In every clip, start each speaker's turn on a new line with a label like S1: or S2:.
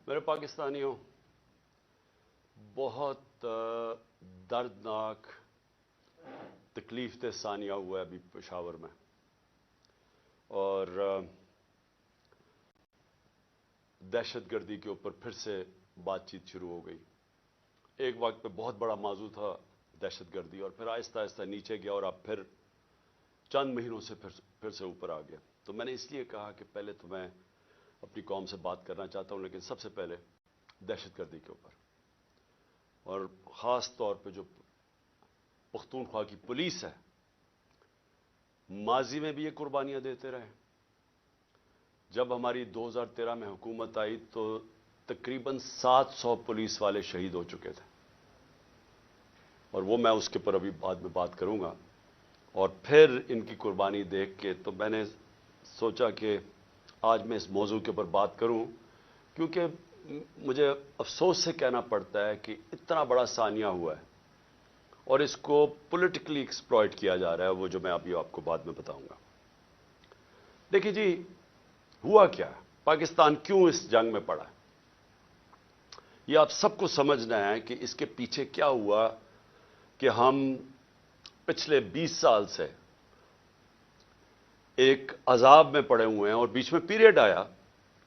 S1: میرے پاکستانیوں، بہت دردناک تکلیف دہ ثانیہ ہوا ہے ابھی پشاور میں، اور دہشت گردی کے اوپر پھر سے بات چیت شروع ہو گئی۔ ایک وقت پہ بہت بڑا موضوع تھا دہشت گردی، اور پھر آہستہ آہستہ نیچے گیا اور اب پھر چند مہینوں سے پھر سے اوپر آ گیا۔ تو میں نے اس لیے کہا کہ پہلے تو میں اپنی قوم سے بات کرنا چاہتا ہوں، لیکن سب سے پہلے دہشت گردی کے اوپر، اور خاص طور پہ جو پختونخوا کی پولیس ہے، ماضی میں بھی یہ قربانیاں دیتے رہے۔ جب ہماری 2013 میں حکومت آئی تو تقریباً 700 پولیس والے شہید ہو چکے تھے، اور وہ میں اس کے اوپر ابھی بعد میں بات کروں گا۔ اور پھر ان کی قربانی دیکھ کے تو میں نے سوچا کہ آج میں اس موضوع کے اوپر بات کروں، کیونکہ مجھے افسوس سے کہنا پڑتا ہے کہ اتنا بڑا ثانیہ ہوا ہے اور اس کو پولیٹیکلی ایکسپلائٹ کیا جا رہا ہے، وہ جو میں ابھی آپ کو بعد میں بتاؤں گا۔ دیکھیے جی، ہوا کیا ہے، پاکستان کیوں اس جنگ میں پڑا ہے، یہ آپ سب کو سمجھنا ہے کہ اس کے پیچھے کیا ہوا کہ ہم پچھلے 20 سال سے ایک عذاب میں پڑے ہوئے ہیں، اور بیچ میں پیریڈ آیا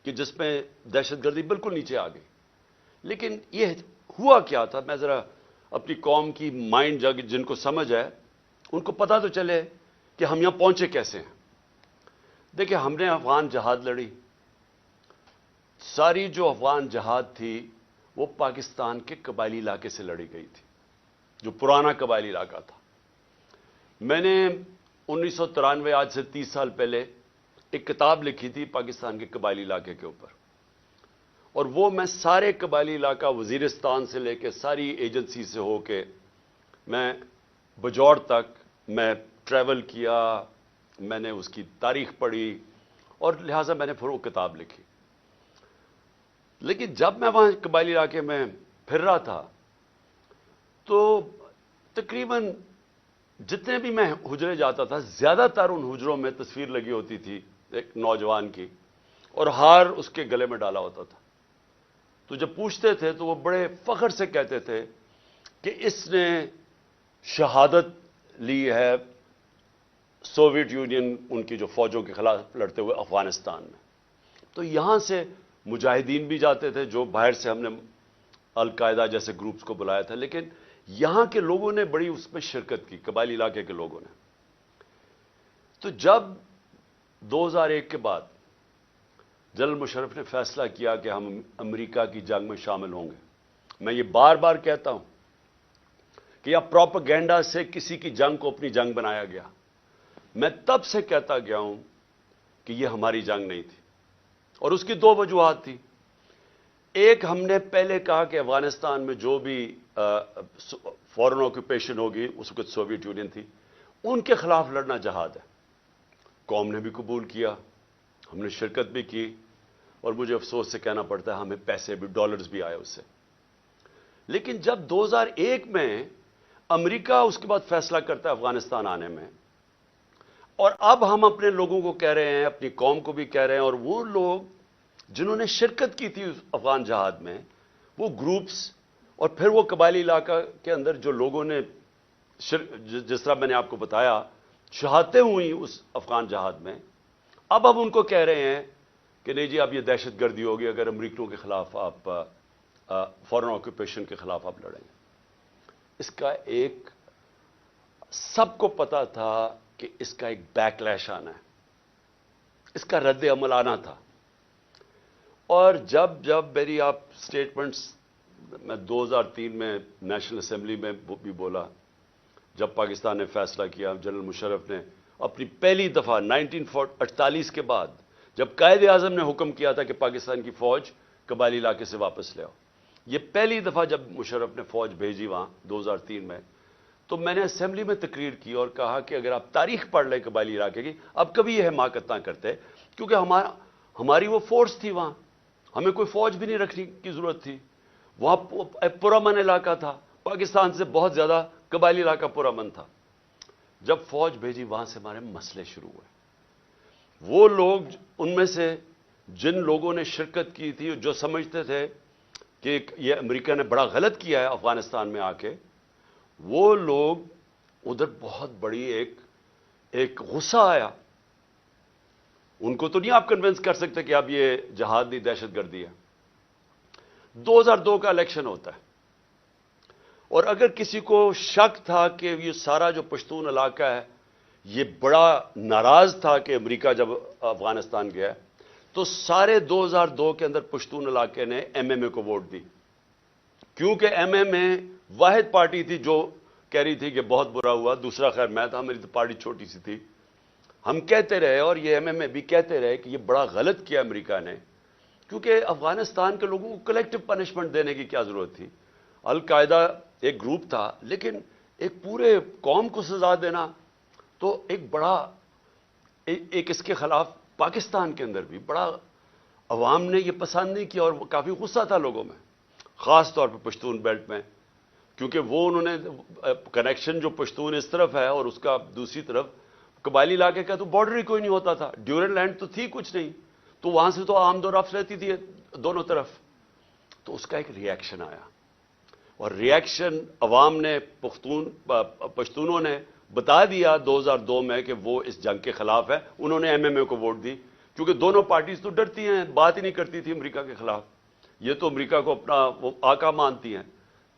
S1: کہ جس میں دہشت گردی بالکل نیچے آ گئی۔ لیکن یہ ہوا کیا تھا، میں ذرا اپنی قوم کی مائنڈ جن کو سمجھ ہے ان کو پتہ تو چلے کہ ہم یہاں پہنچے کیسے ہیں۔ دیکھیں، ہم نے افغان جہاد لڑی، ساری جو افغان جہاد تھی وہ پاکستان کے قبائلی علاقے سے لڑی گئی تھی، جو پرانا قبائلی علاقہ تھا۔ میں نے 1993 آج سے 30 سال پہلے ایک کتاب لکھی تھی پاکستان کے قبائلی علاقے کے اوپر، اور وہ میں سارے قبائلی علاقہ وزیرستان سے لے کے ساری ایجنسی سے ہو کے میں بجوڑ تک میں ٹریول کیا، میں نے اس کی تاریخ پڑھی، اور لہٰذا میں نے پھر وہ کتاب لکھی۔ لیکن جب میں وہاں قبائلی علاقے میں پھر رہا تھا تو تقریباً جتنے بھی میں حجرے جاتا تھا، زیادہ تر ان حجروں میں تصویر لگی ہوتی تھی ایک نوجوان کی، اور ہار اس کے گلے میں ڈالا ہوتا تھا۔ تو جب پوچھتے تھے تو وہ بڑے فخر سے کہتے تھے کہ اس نے شہادت لی ہے سوویت یونین ان کی جو فوجوں کے خلاف لڑتے ہوئے افغانستان میں۔ تو یہاں سے مجاہدین بھی جاتے تھے، جو باہر سے ہم نے القاعدہ جیسے گروپس کو بلایا تھا، لیکن یہاں کے لوگوں نے بڑی اس میں شرکت کی، قبائلی علاقے کے لوگوں نے۔ تو جب 2001 کے بعد جنرل مشرف نے فیصلہ کیا کہ ہم امریکہ کی جنگ میں شامل ہوں گے، میں یہ بار بار کہتا ہوں کہ یہ پروپیگنڈا سے کسی کی جنگ کو اپنی جنگ بنایا گیا۔ میں تب سے کہتا گیا ہوں کہ یہ ہماری جنگ نہیں تھی، اور اس کی دو وجوہات تھی۔ ایک، ہم نے پہلے کہا کہ افغانستان میں جو بھی فورن آکوپیشن ہوگی، اس وقت سوویت یونین تھی، ان کے خلاف لڑنا جہاد ہے۔ قوم نے بھی قبول کیا، ہم نے شرکت بھی کی، اور مجھے افسوس سے کہنا پڑتا ہے ہمیں پیسے بھی، ڈالرز بھی آئے اس سے۔ لیکن جب 2001 میں امریکہ اس کے بعد فیصلہ کرتا ہے افغانستان آنے میں، اور اب ہم اپنے لوگوں کو کہہ رہے ہیں، اپنی قوم کو بھی کہہ رہے ہیں، اور وہ لوگ جنہوں نے شرکت کی تھی افغان جہاد میں، وہ گروپس اور پھر وہ قبائلی علاقہ کے اندر جو لوگوں نے جس طرح میں نے آپ کو بتایا شہادتیں ہوئیں اس افغان جہاد میں، اب ہم ان کو کہہ رہے ہیں کہ نہیں جی، اب یہ دہشت گردی ہوگی اگر امریکیوں کے خلاف آپ فورن آکوپیشن کے خلاف آپ لڑیں گے۔ اس کا ایک سب کو پتا تھا کہ اس کا ایک بیک لیش آنا ہے، اس کا رد عمل آنا تھا۔ اور جب میری آپ سٹیٹمنٹس میں 2003 میں نیشنل اسمبلی میں بھی بولا، جب پاکستان نے فیصلہ کیا، جنرل مشرف نے اپنی پہلی دفعہ 1948 کے بعد جب قائد اعظم نے حکم کیا تھا کہ پاکستان کی فوج قبائلی علاقے سے واپس لے آؤ، یہ پہلی دفعہ جب مشرف نے فوج بھیجی وہاں 2003 میں، تو میں نے اسمبلی میں تقریر کی اور کہا کہ اگر آپ تاریخ پڑھ لیں قبائلی علاقے کی، اب کبھی یہ حماقت نہ کرتے، کیونکہ ہماری وہ فورس تھی وہاں، ہمیں کوئی فوج بھی نہیں رکھنے کی ضرورت تھی۔ وہاں پرامن علاقہ تھا، پاکستان سے بہت زیادہ قبائلی علاقہ پرامن تھا۔ جب فوج بھیجی، وہاں سے ہمارے مسئلے شروع ہوئے۔ وہ لوگ ان میں سے جن لوگوں نے شرکت کی تھی جو سمجھتے تھے کہ یہ امریکہ نے بڑا غلط کیا ہے افغانستان میں آ کے، وہ لوگ ادھر بہت بڑی ایک غصہ آیا. ان کو تو نہیں آپ کنونس کر سکتے کہ اب یہ جہاد نہیں دہشت گردی ہے. 2002 کا الیکشن ہوتا ہے، اور اگر کسی کو شک تھا کہ یہ سارا جو پشتون علاقہ ہے یہ بڑا ناراض تھا کہ امریکہ جب افغانستان گیا، تو سارے 2002 کے اندر پشتون علاقے نے ایم ایم اے کو ووٹ دی، کیونکہ ایم ایم اے واحد پارٹی تھی جو کہہ رہی تھی کہ بہت برا ہوا. دوسرا خیر میں تھا، میری تو پارٹی چھوٹی سی تھی. ہم کہتے رہے اور یہ ایم ایم اے بھی کہتے رہے کہ یہ بڑا غلط کیا امریکہ نے، کیونکہ افغانستان کے لوگوں کو کلیکٹو پنشمنٹ دینے کی کیا ضرورت تھی. القاعدہ ایک گروپ تھا، لیکن ایک پورے قوم کو سزا دینا تو ایک بڑا ایک اس کے خلاف پاکستان کے اندر بھی بڑا عوام نے یہ پسند نہیں کیا، اور کافی غصہ تھا لوگوں میں، خاص طور پہ پشتون بیلٹ میں، کیونکہ وہ انہوں نے کنیکشن جو پشتون اس طرف ہے اور اس کا دوسری طرف قبائلی علاقے کا تو بارڈر ہی کوئی نہیں ہوتا تھا، ڈیورن لینڈ تو تھی کچھ نہیں، تو وہاں سے تو آمد و رفت رہتی تھی دونوں طرف. تو اس کا ایک ری ایکشن آیا، اور ری ایکشن عوام نے پشتونوں نے بتا دیا 2002 میں کہ وہ اس جنگ کے خلاف ہے. انہوں نے ایم ایم اے کو ووٹ دی، کیونکہ دونوں پارٹیز تو ڈرتی ہیں، بات ہی نہیں کرتی تھی امریکہ کے خلاف. یہ تو امریکہ کو اپنا وہ آقا مانتی ہیں،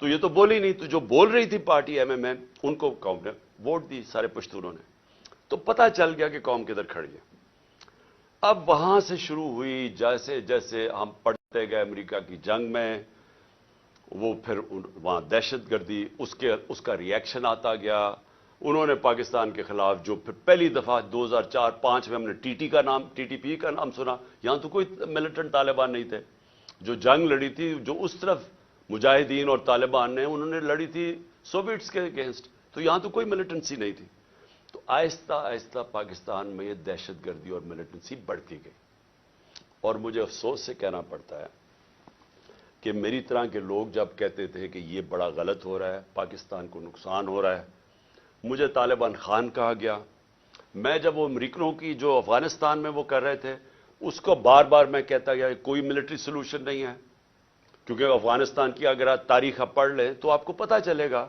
S1: تو یہ تو بولی نہیں. تو جو بول رہی تھی پارٹی ایم ایم اے، ان کو قوم نے ووٹ دی، سارے پشتونوں نے. تو پتہ چل گیا کہ قوم کدھر کھڑی ہے. اب وہاں سے شروع ہوئی، جیسے جیسے ہم پڑھتے گئے امریکہ کی جنگ میں، وہ پھر وہاں دہشت گردی، اس کا ری ایکشن آتا گیا. انہوں نے پاکستان کے خلاف جو پھر پہلی دفعہ 2004-05 میں ہم نے ٹی ٹی پی کا نام سنا. یہاں تو کوئی ملیٹنٹ طالبان نہیں تھے. جو جنگ لڑی تھی، جو اس طرف مجاہدین اور طالبان نے انہوں نے لڑی تھی سوویٹس کے اگینسٹ، تو یہاں تو کوئی ملیٹنسی نہیں تھی. تو آہستہ آہستہ پاکستان میں یہ دہشت گردی اور ملیٹنسی بڑھتی گئی. اور مجھے افسوس سے کہنا پڑتا ہے کہ میری طرح کے لوگ جب کہتے تھے کہ یہ بڑا غلط ہو رہا ہے، پاکستان کو نقصان ہو رہا ہے، مجھے طالبان خان کہا گیا. میں جب وہ امریکنوں کی جو افغانستان میں وہ کر رہے تھے، اس کو بار بار میں کہتا گیا کہ کوئی ملٹری سولوشن نہیں ہے، کیونکہ افغانستان کی اگر آپ تاریخ آپ پڑھ لیں تو آپ کو پتہ چلے گا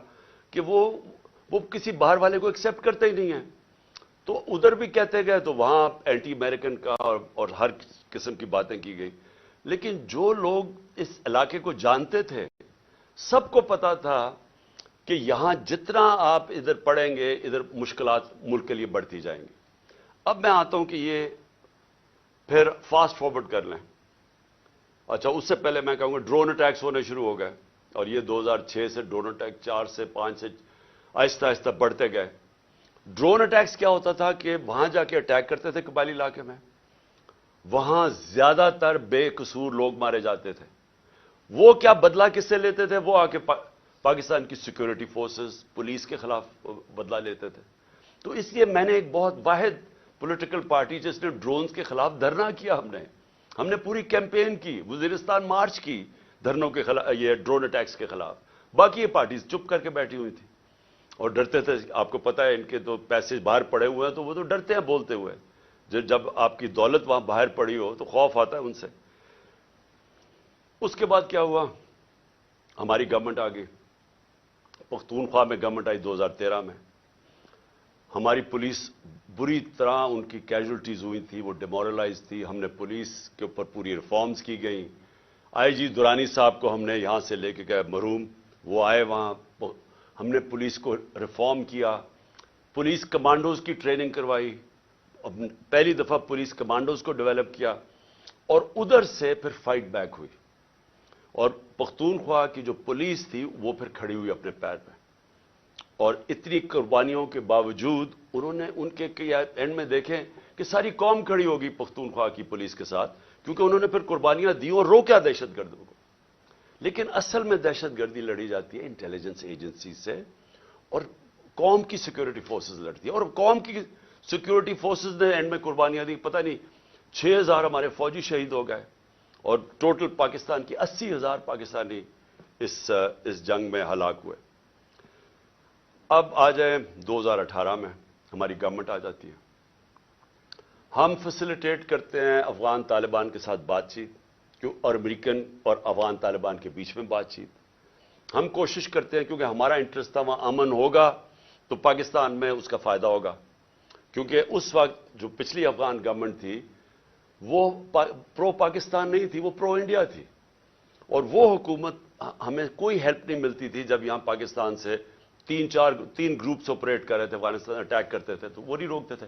S1: کہ وہ کسی باہر والے کو ایکسیپٹ کرتے ہی نہیں ہیں. تو ادھر بھی کہتے گئے، تو وہاں اینٹی امریکن کا اور ہر قسم کی باتیں کی گئی. لیکن جو لوگ اس علاقے کو جانتے تھے، سب کو پتا تھا کہ یہاں جتنا آپ ادھر پڑھیں گے، ادھر مشکلات ملک کے لیے بڑھتی جائیں گی. اب میں آتا ہوں کہ یہ پھر فاسٹ فارورڈ کر لیں. اچھا، اس سے پہلے میں کہوں گا ڈرون اٹیکس ہونے شروع ہو گئے، اور یہ 2006 سے ڈرون اٹیک 4 سے 5 سے آہستہ آہستہ بڑھتے گئے. ڈرون اٹیکس کیا ہوتا تھا کہ وہاں جا کے اٹیک کرتے تھے قبائلی علاقے میں، وہاں زیادہ تر بے قصور لوگ مارے جاتے تھے. وہ کیا بدلہ کس سے لیتے تھے؟ وہ آ کے پاکستان کی سیکورٹی فورسز، پولیس کے خلاف بدلہ لیتے تھے. تو اس لیے میں نے ایک بہت واحد پولیٹیکل پارٹی جس نے ڈرونز کے خلاف دھرنا کیا، ہم نے پوری کیمپین کی، وزیرستان مارچ کی دھرنوں کے خلاف، یہ ڈرون اٹیکس کے خلاف. باقی یہ پارٹیز چپ کر کے بیٹھی ہوئی تھی اور ڈرتے تھے. آپ کو پتا ہے ان کے تو پیسے باہر پڑے ہوئے ہیں، تو وہ تو ڈرتے ہیں بولتے ہوئے. جب آپ کی دولت وہاں باہر پڑی ہو تو خوف آتا ہے ان سے. اس کے بعد کیا ہوا؟ ہماری گورنمنٹ آ گئی، پختونخوا میں گورنمنٹ آئی 2013 میں. ہماری پولیس بری طرح ان کی کیجولٹیز ہوئی تھی، وہ ڈیمورلائز تھی. ہم نے پولیس کے اوپر پوری ریفارمز کی گئیں. آئی جی درانی صاحب کو ہم نے یہاں سے لے کے گئے مرحوم، وہ آئے وہاں. ہم نے پولیس کو ریفارم کیا، پولیس کمانڈوز کی ٹریننگ کروائی، پہلی دفعہ پولیس کمانڈوز کو ڈیولپ کیا. اور ادھر سے پھر فائٹ بیک ہوئی، اور پختونخوا کی جو پولیس تھی وہ پھر کھڑی ہوئی اپنے پیر پہ. اور اتنی قربانیوں کے باوجود انہوں نے ان کے اینڈ میں دیکھیں کہ ساری قوم کھڑی ہوگی پختونخوا کی پولیس کے ساتھ، کیونکہ انہوں نے پھر قربانیاں دی اور روکا دہشت گردوں کو. لیکن اصل میں دہشت گردی لڑی جاتی ہے انٹیلیجنس ایجنسی سے، اور قوم کی سیکورٹی فورسز لڑتی ہے. اور قوم کی سیکورٹی فورسز نے اینڈ میں قربانیاں دی. پتہ نہیں 6000 ہمارے فوجی شہید ہو گئے، اور ٹوٹل پاکستان کی 80,000 پاکستانی اس جنگ میں ہلاک ہوئے. اب آ جائیں 2018 میں ہماری گورنمنٹ آ جاتی ہے. ہم فیسیلیٹیٹ کرتے ہیں افغان طالبان کے ساتھ بات چیت اور امریکن اور افغان طالبان کے بیچ میں بات چیت. ہم کوشش کرتے ہیں کیونکہ ہمارا انٹرسٹ تھا وہاں امن ہوگا تو پاکستان میں اس کا فائدہ ہوگا. کیونکہ اس وقت جو پچھلی افغان گورنمنٹ تھی وہ پرو پاکستان نہیں تھی, وہ پرو انڈیا تھی, اور وہ حکومت ہمیں کوئی ہیلپ نہیں ملتی تھی. جب یہاں پاکستان سے تین گروپس آپریٹ کر رہے تھے, افغانستان اٹیک کرتے تھے تو وہ نہیں روکتے تھے.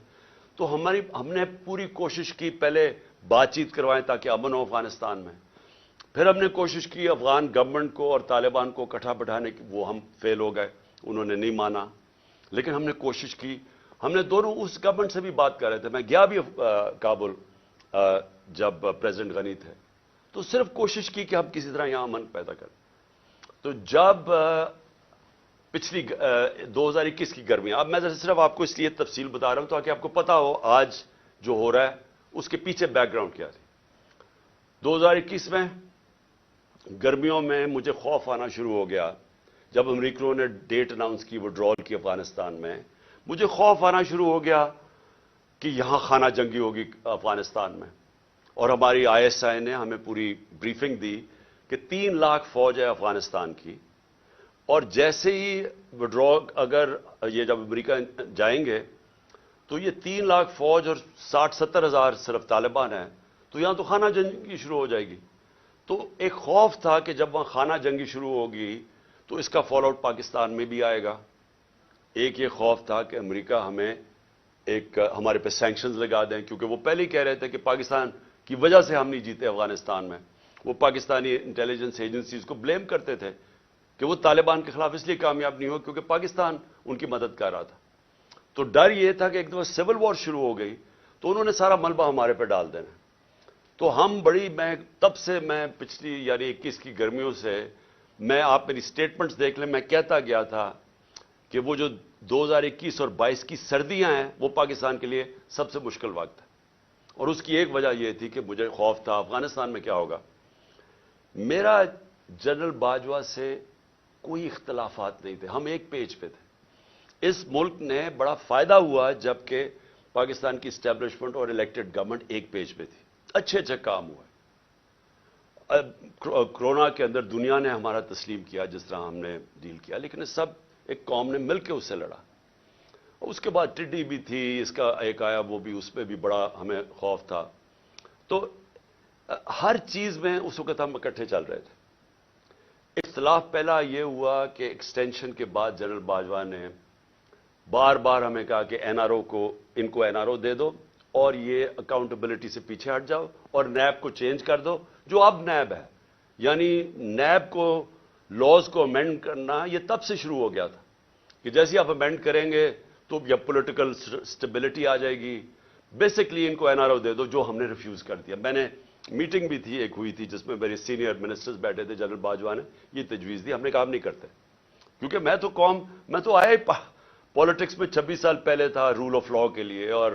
S1: تو ہم نے پوری کوشش کی پہلے بات چیت کروائیں تاکہ امن ہو افغانستان میں. پھر ہم نے کوشش کی افغان گورنمنٹ کو اور طالبان کو اکٹھا بٹھانے کی, وہ ہم فیل ہو گئے, انہوں نے نہیں مانا. لیکن ہم نے کوشش کی, ہم نے دونوں اس گورنمنٹ سے بھی بات کر رہے تھے. میں گیا بھی کابل جب پریزیڈنٹ غنی تھے, تو صرف کوشش کی کہ ہم کسی طرح یہاں امن پیدا کریں. تو جب پچھلی 2021 کی گرمیاں, اب میں صرف آپ کو اس لیے تفصیل بتا رہا ہوں تاکہ آپ کو پتا ہو آج جو ہو رہا ہے اس کے پیچھے بیک گراؤنڈ کیا تھی. 2021 میں گرمیوں میں مجھے خوف آنا شروع ہو گیا جب امریکیوں نے ڈیٹ اناؤنس کی وڈرال کی افغانستان میں. مجھے خوف آنا شروع ہو گیا کہ یہاں خانہ جنگی ہوگی افغانستان میں. اور ہماری ISI نے ہمیں پوری بریفنگ دی کہ 3 لاکھ فوج ہے افغانستان کی, اور جیسے ہی وڈرا اگر یہ جب امریکہ جائیں گے تو یہ 3 لاکھ فوج اور 60-70 ہزار صرف طالبان ہیں, تو یہاں تو خانہ جنگی شروع ہو جائے گی. تو ایک خوف تھا کہ جب وہاں خانہ جنگی شروع ہوگی تو اس کا فال آؤٹ پاکستان میں بھی آئے گا. ایک یہ خوف تھا کہ امریکہ ہمیں ہمارے پہ سینکشنز لگا دیں, کیونکہ وہ پہلے ہی کہہ رہے تھے کہ پاکستان کی وجہ سے ہم نہیں جیتے افغانستان میں. وہ پاکستانی انٹیلیجنس ایجنسیز کو بلیم کرتے تھے کہ وہ طالبان کے خلاف اس لیے کامیاب نہیں ہو کیونکہ پاکستان ان کی مدد کر رہا تھا. تو ڈر یہ تھا کہ ایک دفعہ سول وار شروع ہو گئی تو انہوں نے سارا ملبہ ہمارے پہ ڈال دینا. تو تب سے میں پچھلی یعنی 21 کی گرمیوں سے, میں آپ میری سٹیٹمنٹس دیکھ لیں, میں کہتا گیا تھا کہ وہ جو 2021 اور 22 کی سردیاں ہیں وہ پاکستان کے لیے سب سے مشکل وقت ہے. اور اس کی ایک وجہ یہ تھی کہ مجھے خوف تھا افغانستان میں کیا ہوگا. میرا جنرل باجوہ سے کوئی اختلافات نہیں تھے, ہم ایک پیج پہ تھے. اس ملک نے بڑا فائدہ ہوا جبکہ پاکستان کی اسٹیبلشمنٹ اور الیکٹڈ گورنمنٹ ایک پیج پہ تھی. اچھے کام ہوئے. کرونا کے اندر دنیا نے ہمارا تسلیم کیا جس طرح ہم نے ڈیل کیا, لیکن سب ایک قوم نے مل کے اس سے لڑا. اس کے بعد ٹڈی بھی تھی, اس کا ایک آیا وہ بھی, اس پہ بھی بڑا ہمیں خوف تھا. تو ہر چیز میں اس وقت ہم اکٹھے چل رہے تھے. اختلاف پہلا یہ ہوا کہ ایکسٹینشن کے بعد جنرل باجوہ نے بار بار ہمیں کہا کہ NRO کو, ان کو NRO دے دو اور یہ اکاؤنٹیبلٹی سے پیچھے ہٹ جاؤ اور نیب کو چینج کر دو جو اب نیب ہے. یعنی نیب کو لاز کو امینڈ کرنا یہ تب سے شروع ہو گیا تھا کہ جیسے آپ امینڈ کریں گے تو یا پولیٹیکل سٹیبلٹی آ جائے گی. بیسکلی ان کو NRO دے دو, جو ہم نے ریفیوز کر دیا. میں نے میٹنگ بھی تھی, ایک ہوئی تھی جس میں میرے سینئر منسٹرز بیٹھے تھے, جنرل باجوہ نے یہ تجویز دی. ہم نے کام نہیں کرتے کیونکہ میں تو آیا پالیٹکس میں 26 سال پہلے تھا رول آف لا کے لیے اور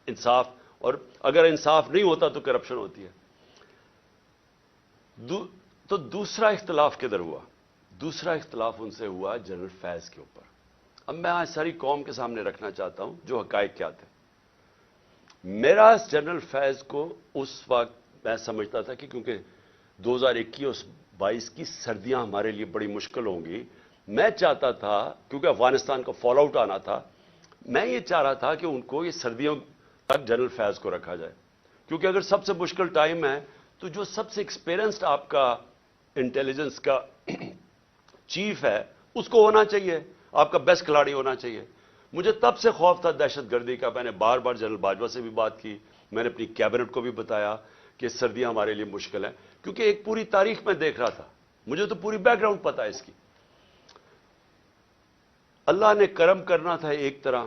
S1: انصاف, اور اگر انصاف نہیں ہوتا تو کرپشن ہوتی ہے. تو دوسرا اختلاف کدھر ہوا؟ دوسرا اختلاف ان سے ہوا جنرل فیض کے اوپر. اب میں آج ساری قوم کے سامنے رکھنا چاہتا ہوں جو حقائق کیا تھے. میرا جنرل فیض کو اس وقت میں سمجھتا تھا کہ کیونکہ 2021-22 کی سردیاں ہمارے لیے بڑی مشکل ہوں گی, میں چاہتا تھا کیونکہ افغانستان کا فال آؤٹ آنا تھا, میں یہ چاہ رہا تھا کہ ان کو یہ سردیوں تک جنرل فیض کو رکھا جائے. کیونکہ اگر سب سے مشکل ٹائم ہے تو جو سب سے ایکسپیرینسڈ آپ کا انٹیلیجنس کا چیف ہے اس کو ہونا چاہیے, آپ کا بیسٹ کھلاڑی ہونا چاہیے. مجھے تب سے خوف تھا دہشت گردی کا. میں نے بار بار جنرل باجوہ سے بھی بات کی, میں نے اپنی کیبنٹ کو بھی بتایا کہ سردیاں ہمارے لیے مشکل ہیں, کیونکہ ایک پوری تاریخ میں دیکھ رہا تھا, مجھے تو پوری بیک گراؤنڈ پتا ہے اس کی. اللہ نے کرم کرنا تھا ایک طرح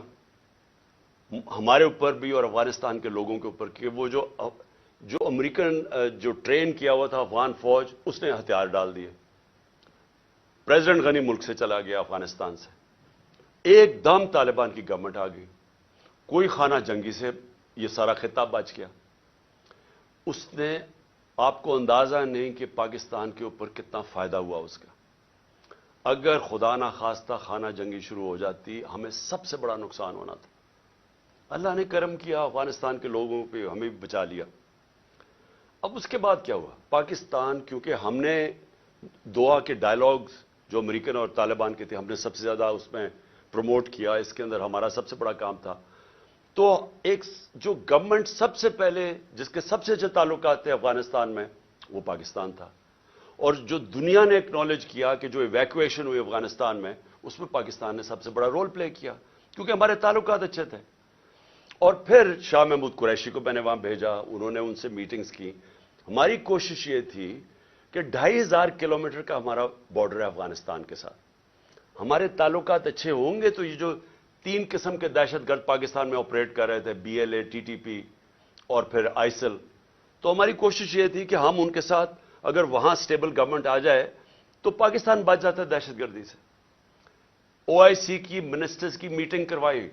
S1: ہمارے اوپر بھی اور افغانستان کے لوگوں کے اوپر کہ وہ جو امریکن جو ٹرین کیا ہوا تھا افغان فوج, اس نے ہتھیار ڈال دیے. پریزیڈنٹ غنی ملک سے چلا گیا افغانستان سے, ایک دم طالبان کی گورنمنٹ آ گئی, کوئی خانہ جنگی سے یہ سارا خطہ بچ گیا. اس نے, آپ کو اندازہ نہیں کہ پاکستان کے اوپر کتنا فائدہ ہوا اس کا. اگر خدا نہ خواستہ خانہ جنگی شروع ہو جاتی ہمیں سب سے بڑا نقصان ہونا تھا. اللہ نے کرم کیا, افغانستان کے لوگوں پہ ہمیں بھی بچا لیا. اب اس کے بعد کیا ہوا؟ پاکستان, کیونکہ ہم نے دعا کے ڈائلاگز جو امریکن اور طالبان کے تھے, ہم نے سب سے زیادہ اس میں پروموٹ کیا, اس کے اندر ہمارا سب سے بڑا کام تھا. تو ایک جو گورنمنٹ سب سے پہلے جس کے سب سے اچھے تعلقات تھے افغانستان میں, وہ پاکستان تھا. اور جو دنیا نے ایکنالج کیا کہ جو ایویکویشن ہوئی افغانستان میں, اس میں پاکستان نے سب سے بڑا رول پلے کیا, کیونکہ ہمارے تعلقات اچھے تھے. اور پھر شاہ محمود قریشی کو میں نے وہاں بھیجا, انہوں نے ان سے میٹنگز کی. ہماری کوشش یہ تھی کہ 2500 کلومیٹر کا ہمارا بارڈر ہے افغانستان کے ساتھ. ہمارے تعلقات اچھے ہوں گے تو یہ جو 3 قسم کے دہشت گرد پاکستان میں آپریٹ کر رہے تھے, BLA, TTP اور پھر آئسل, تو ہماری کوشش یہ تھی کہ ہم ان کے ساتھ اگر وہاں سٹیبل گورنمنٹ آ جائے تو پاکستان بچ جاتا ہے دہشت گردی سے. OIC کی منسٹرز کی میٹنگ کروائی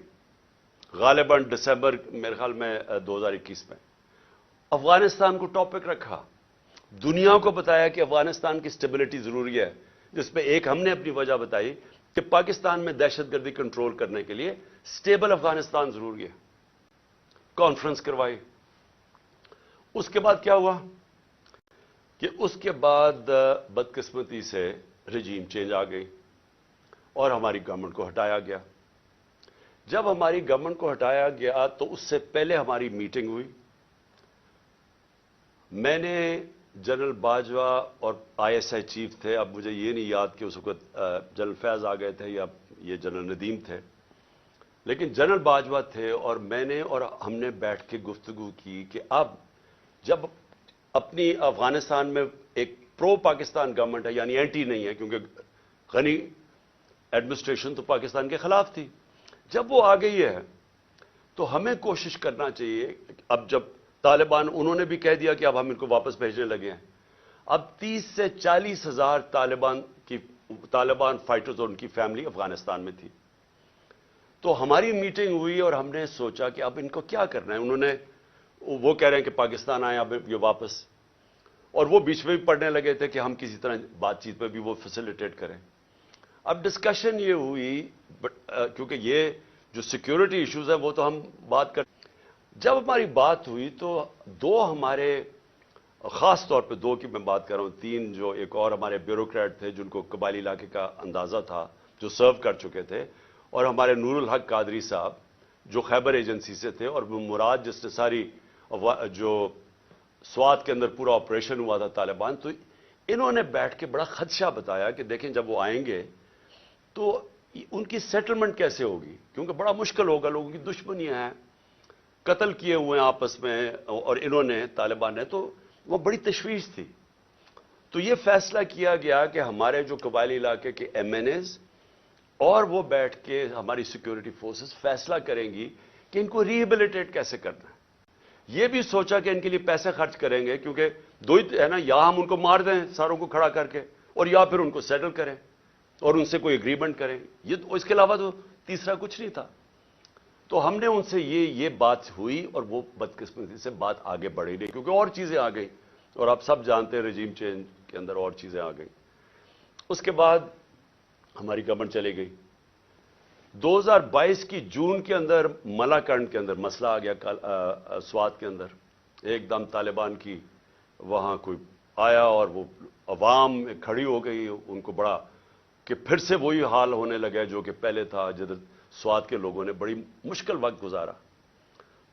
S1: غالباً دسمبر میرے خیال میں 2021 میں. افغانستان کو ٹاپک رکھا, دنیا کو بتایا کہ افغانستان کی سٹیبلٹی ضروری ہے, جس پہ ایک ہم نے اپنی وجہ بتائی کہ پاکستان میں دہشت گردی کنٹرول کرنے کے لیے سٹیبل افغانستان ضروری ہے. کانفرنس کروائی. اس کے بعد کیا ہوا کہ اس کے بعد بدقسمتی سے رجیم چینج آ گئی اور ہماری گورنمنٹ کو ہٹایا گیا. جب ہماری گورنمنٹ کو ہٹایا گیا تو اس سے پہلے ہماری میٹنگ ہوئی. میں نے جنرل باجوہ اور ISI چیف تھے, اب مجھے یہ نہیں یاد کہ اس وقت جنرل فیض آ گئے تھے یا یہ جنرل ندیم تھے, لیکن جنرل باجوہ تھے, اور میں نے اور ہم نے بیٹھ کے گفتگو کی کہ اب جب اپنی افغانستان میں ایک پرو پاکستان گورنمنٹ ہے, یعنی اینٹی نہیں ہے, کیونکہ غنی ایڈمنسٹریشن تو پاکستان کے خلاف تھی, جب وہ آ گئی ہے تو ہمیں کوشش کرنا چاہیے. اب جب طالبان, انہوں نے بھی کہہ دیا کہ اب ہم ان کو واپس بھیجنے لگے ہیں. اب 30 سے 40 ہزار طالبان فائٹرز اور ان کی فیملی افغانستان میں تھی. تو ہماری میٹنگ ہوئی اور ہم نے سوچا کہ اب ان کو کیا کرنا ہے. انہوں نے, وہ کہہ رہے ہیں کہ پاکستان آئے اب یہ واپس, اور وہ بیچ میں بھی پڑھنے لگے تھے کہ ہم کسی طرح بات چیت میں بھی وہ فیسیلیٹیٹ کریں. اب ڈسکشن یہ ہوئی, کیونکہ یہ جو سیکیورٹی ایشوز ہیں وہ تو ہم بات کر, جب ہماری بات ہوئی تو 2 ہمارے, خاص طور پہ 2 کی میں بات کر رہا ہوں, 3 جو ایک اور ہمارے بیوروکریٹ تھے جن کو قبائلی علاقے کا اندازہ تھا, جو سرو کر چکے تھے, اور ہمارے نور الحق قادری صاحب جو خیبر ایجنسی سے تھے, اور مراد جس نے ساری جو سوات کے اندر پورا آپریشن ہوا تھا طالبان. تو انہوں نے بیٹھ کے بڑا خدشہ بتایا کہ دیکھیں جب وہ آئیں گے تو ان کی سیٹلمنٹ کیسے ہوگی, کیونکہ بڑا مشکل ہوگا, لوگوں کی دشمنیاں ہیں, قتل کیے ہوئے ہیں آپس میں, اور انہوں نے, طالبان نے, تو وہ بڑی تشویش تھی. تو یہ فیصلہ کیا گیا کہ ہمارے جو قبائلی علاقے کے MNAs اور وہ بیٹھ کے ہماری سیکیورٹی فورسز فیصلہ کریں گی کہ ان کو ریہیبلیٹیٹ کیسے کرنا ہے. یہ بھی سوچا کہ ان کے لیے پیسے خرچ کریں گے, کیونکہ 2 ہی ہے نا, یا ہم ان کو مار دیں ساروں کو کھڑا کر کے, اور یا پھر ان کو سیٹل کریں اور ان سے کوئی اگریمنٹ کریں. یہ اس کے علاوہ تو تیسرا کچھ نہیں تھا. تو ہم نے ان سے یہ بات ہوئی, اور وہ بدقسمتی سے بات آگے بڑھی نہیں, کیونکہ اور چیزیں آ گئی, اور آپ سب جانتے ہیں رجیم چینج کے اندر اور چیزیں آ گئی. اس کے بعد ہماری گورنمنٹ چلی گئی. 2022 کی جون کے اندر ملاکنڈ کے اندر مسئلہ آ گیا, سوات کے اندر ایک دم طالبان کی وہاں کوئی آیا, اور وہ عوام کھڑی ہو گئی, ان کو بڑا کہ پھر سے وہی حال ہونے لگا جو کہ پہلے تھا, جدھر سوات کے لوگوں نے بڑی مشکل وقت گزارا.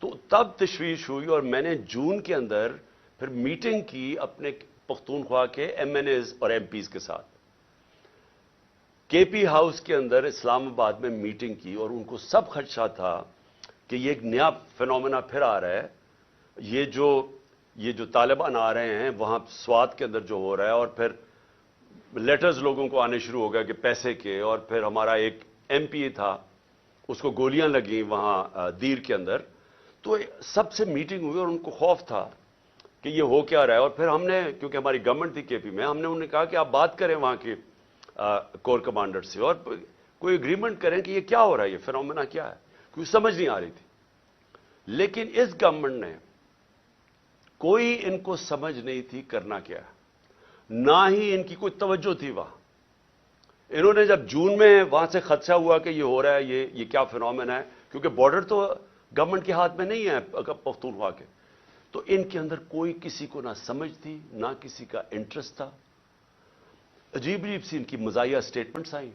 S1: تو تب تشویش ہوئی, اور میں نے جون کے اندر پھر میٹنگ کی اپنے پختونخوا کے MNAs اور MPs کے ساتھ, KP ہاؤس کے اندر اسلام آباد میں میٹنگ کی, اور ان کو سب خدشہ تھا کہ یہ ایک نیا فینومینا پھر آ رہا ہے. یہ جو طالبان آ رہے ہیں وہاں سوات کے اندر جو ہو رہا ہے, اور پھر لیٹرز لوگوں کو آنے شروع ہو گیا کہ پیسے کے, اور پھر ہمارا ایک MP تھا, اس کو گولیاں لگیں وہاں دیر کے اندر. تو سب سے میٹنگ ہوئی اور ان کو خوف تھا کہ یہ ہو کیا رہا ہے. اور پھر ہم نے, کیونکہ ہماری گورنمنٹ تھی KP میں, ہم نے انہیں کہا کہ آپ بات کریں وہاں کے کور کمانڈر سے, اور کوئی اگریمنٹ کریں کہ یہ کیا ہو رہا ہے, یہ فینومینا کیا ہے, کیونکہ سمجھ نہیں آ رہی تھی. لیکن اس گورنمنٹ نے کوئی ان کو سمجھ نہیں تھی کرنا کیا ہے, نہ ہی ان کی کوئی توجہ تھی وہاں. انہوں نے جب جون میں وہاں سے خدشہ ہوا کہ یہ ہو رہا ہے, یہ کیا فینومینا ہے, کیونکہ بارڈر تو گورنمنٹ کے ہاتھ میں نہیں ہے پختونخوا کے. تو ان کے اندر کوئی کسی کو نہ سمجھ تھی نہ کسی کا انٹرسٹ تھا. عجیب عجیب سی ان کی مزاحیہ سٹیٹمنٹس آئیں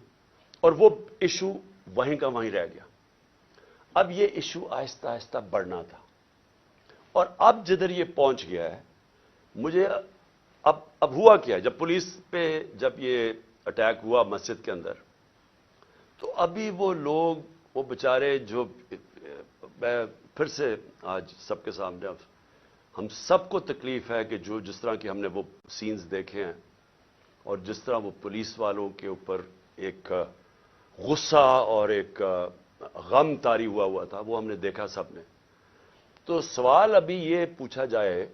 S1: اور وہ ایشو وہیں کا وہیں رہ گیا. اب یہ ایشو آہستہ آہستہ بڑھنا تھا اور اب جدھر یہ پہنچ گیا ہے مجھے اب ہوا کیا. جب پولیس پہ جب یہ اٹیک ہوا مسجد کے اندر تو ابھی وہ لوگ وہ بیچارے جو میں پھر سے آج سب کے سامنے ہم سب کو تکلیف ہے کہ جو جس طرح کی ہم نے وہ سینز دیکھے ہیں اور جس طرح وہ پولیس والوں کے اوپر ایک غصہ اور ایک غم طاری ہوا تھا وہ ہم نے دیکھا سب نے. تو سوال ابھی یہ پوچھا جائے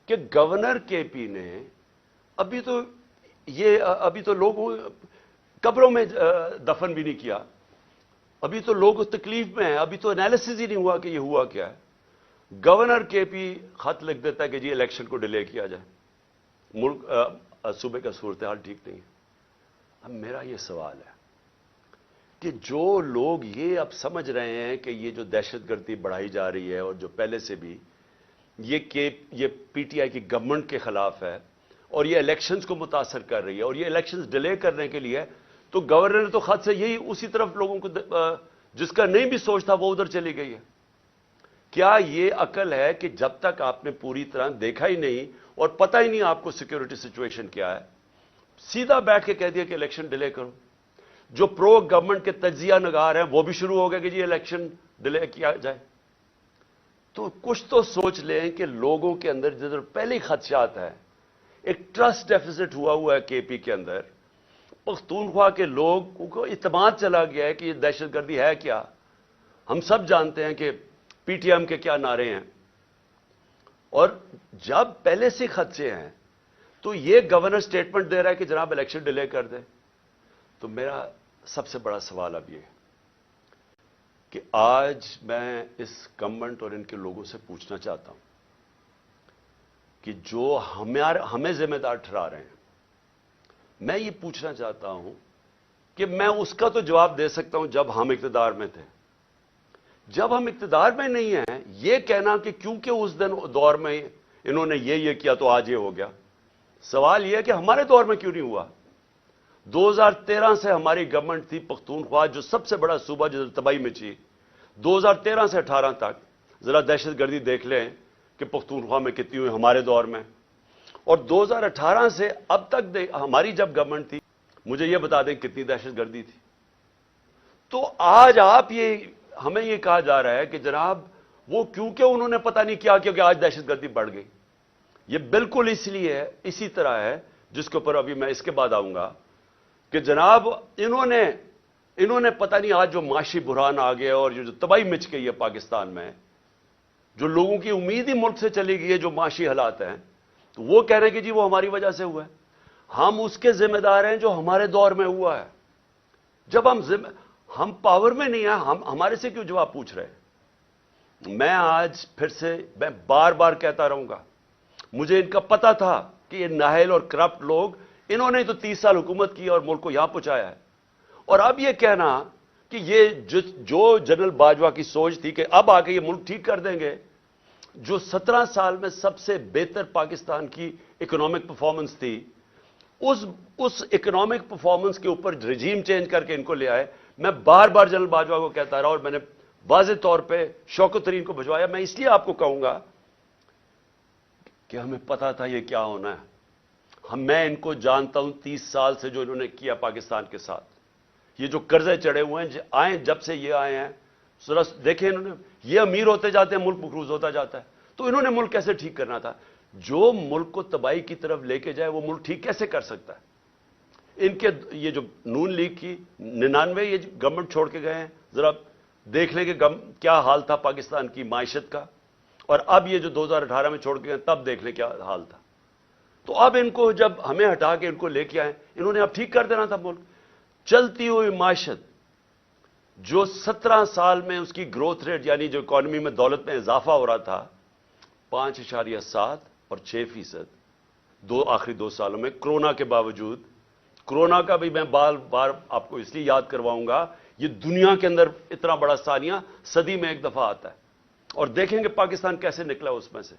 S1: کہ گورنر کے پی نے ابھی تو لوگوں قبروں میں دفن بھی نہیں کیا, ابھی تو لوگ تکلیف میں ہیں, ابھی تو انالیسس ہی نہیں ہوا کہ یہ ہوا کیا ہے. گورنر کے پی خط لکھ دیتا ہے کہ جی الیکشن کو ڈیلے کیا جائے, ملک صوبے کا صورتحال ٹھیک نہیں ہے. اب میرا یہ سوال ہے کہ جو لوگ یہ اب سمجھ رہے ہیں کہ یہ جو دہشت گردی بڑھائی جا رہی ہے اور جو پہلے سے بھی یہ پی ٹی آئی کی گورنمنٹ کے خلاف ہے اور یہ الیکشنز کو متاثر کر رہی ہے اور یہ الیکشنز ڈیلے کرنے کے لیے, تو گورنر نے تو خط سے یہی اسی طرف لوگوں کو جس کا نہیں بھی سوچتا وہ ادھر چلی گئی ہے. کیا یہ عقل ہے کہ جب تک آپ نے پوری طرح دیکھا ہی نہیں اور پتہ ہی نہیں آپ کو سیکیورٹی سچویشن کیا ہے, سیدھا بیٹھ کے کہہ دیا کہ الیکشن ڈیلے کرو. جو پرو گورنمنٹ کے تجزیہ نگار ہیں وہ بھی شروع ہو گئے کہ جی الیکشن ڈیلے کیا جائے. تو کچھ تو سوچ لیں کہ لوگوں کے اندر جدھر پہلے ہی خدشات ہے, ایک ٹرسٹ ڈیفیسٹ ہوا ہے کے پی کے اندر. پختونخوا کے لوگوں کو اعتماد چلا گیا ہے کہ یہ دہشت گردی ہے کیا. ہم سب جانتے ہیں کہ پی ٹی ایم کے کیا نعرے ہیں, اور جب پہلے سے خدشے ہیں تو یہ گورنر سٹیٹمنٹ دے رہا ہے کہ جناب الیکشن ڈیلے کر دیں. تو میرا سب سے بڑا سوال اب یہ کہ آج میں اس گورنمنٹ اور ان کے لوگوں سے پوچھنا چاہتا ہوں کہ جو ہمیں ذمہ دار ٹھہرا رہے ہیں, میں یہ پوچھنا چاہتا ہوں کہ میں اس کا تو جواب دے سکتا ہوں جب ہم اقتدار میں تھے. جب ہم اقتدار میں نہیں ہیں یہ کہنا کہ کیونکہ اس دور میں انہوں نے یہ کیا تو آج یہ ہو گیا. سوال یہ ہے کہ ہمارے دور میں کیوں نہیں ہوا. 2013 سے ہماری گورنمنٹ تھی پختونخوا جو سب سے بڑا صوبہ جو تباہی مچی, 2013 سے 18 تک ذرا دہشت گردی دیکھ لیں کہ پختونخوا میں کتنی ہوئی ہمارے دور میں, اور 2018 سے اب تک ہماری جب گورنمنٹ تھی مجھے یہ بتا دیں کتنی دہشت گردی تھی. تو آج ہمیں یہ کہا جا رہا ہے کہ جناب وہ کیونکہ انہوں نے پتہ نہیں کیا کہ آج دہشت گردی بڑھ گئی. یہ بالکل اس لیے اسی طرح ہے جس کے اوپر ابھی میں اس کے بعد آؤں گا کہ جناب انہوں نے پتہ نہیں آج جو معاشی بحران آ گیا اور جو تباہی مچ گئی ہے پاکستان میں, جو لوگوں کی امید ہی ملک سے چلی گئی ہے, جو معاشی حالات ہیں, تو وہ کہہ رہے ہیں کہ جی وہ ہماری وجہ سے ہوا ہے. ہم اس کے ذمہ دار ہیں جو ہمارے دور میں ہوا ہے. جب ہم پاور میں نہیں ہیں ہمارے سے کیوں جواب پوچھ رہے ہیں. میں آج پھر سے میں بار بار کہتا رہوں گا, مجھے ان کا پتہ تھا کہ یہ نااہل اور کرپٹ لوگ, انہوں نے تو 30 سال حکومت کی اور ملک کو یہاں پہنچایا ہے. اور اب یہ کہنا کہ یہ جو جنرل باجوہ کی سوچ تھی کہ اب آ کے یہ ملک ٹھیک کر دیں گے, جو 17 سال میں سب سے بہتر پاکستان کی اکنامک پرفارمنس تھی, اس اکنامک پرفارمنس کے اوپر رجیم چینج کر کے ان کو لے آئے. میں بار بار جنرل باجوہ کو کہتا رہا اور میں نے واضح طور پہ شوکت ترین کو بھجوایا. میں اس لیے آپ کو کہوں گا کہ ہمیں پتا تھا یہ کیا ہونا ہے. میں ان کو جانتا ہوں 30 سال سے جو انہوں نے کیا پاکستان کے ساتھ, یہ جو قرضے چڑھے ہوئے ہیں جب سے یہ آئے ہیں, ذرا دیکھیں انہوں نے, یہ امیر ہوتے جاتے ہیں ملک مقروض ہوتا جاتا ہے. تو انہوں نے ملک کیسے ٹھیک کرنا تھا؟ جو ملک کو تباہی کی طرف لے کے جائے وہ ملک ٹھیک کیسے کر سکتا ہے؟ ان کے یہ جو نون لیگ کی 99 یہ گورنمنٹ چھوڑ کے گئے ہیں, ذرا دیکھ لیں کہ کیا حال تھا پاکستان کی معیشت کا, اور اب یہ جو 2018 میں چھوڑ کے گئے تب دیکھ لیں کیا حال تھا. تو اب ان کو جب ہمیں ہٹا کے ان کو لے کے آئے, انہوں نے اب ٹھیک کر دینا تھا ملک. چلتی ہوئی معیشت جو 17 سال میں اس کی گروتھ ریٹ یعنی جو اکانومی میں دولت میں اضافہ ہو رہا تھا 5.7 اور 6%, آخری 2 سالوں میں کرونا کے باوجود, کرونا کا بھی میں بار بار آپ کو اس لیے یاد کرواؤں گا, یہ دنیا کے اندر اتنا بڑا ثانیہ صدی میں ایک دفعہ آتا ہے. اور دیکھیں کہ پاکستان کیسے نکلا اس میں سے،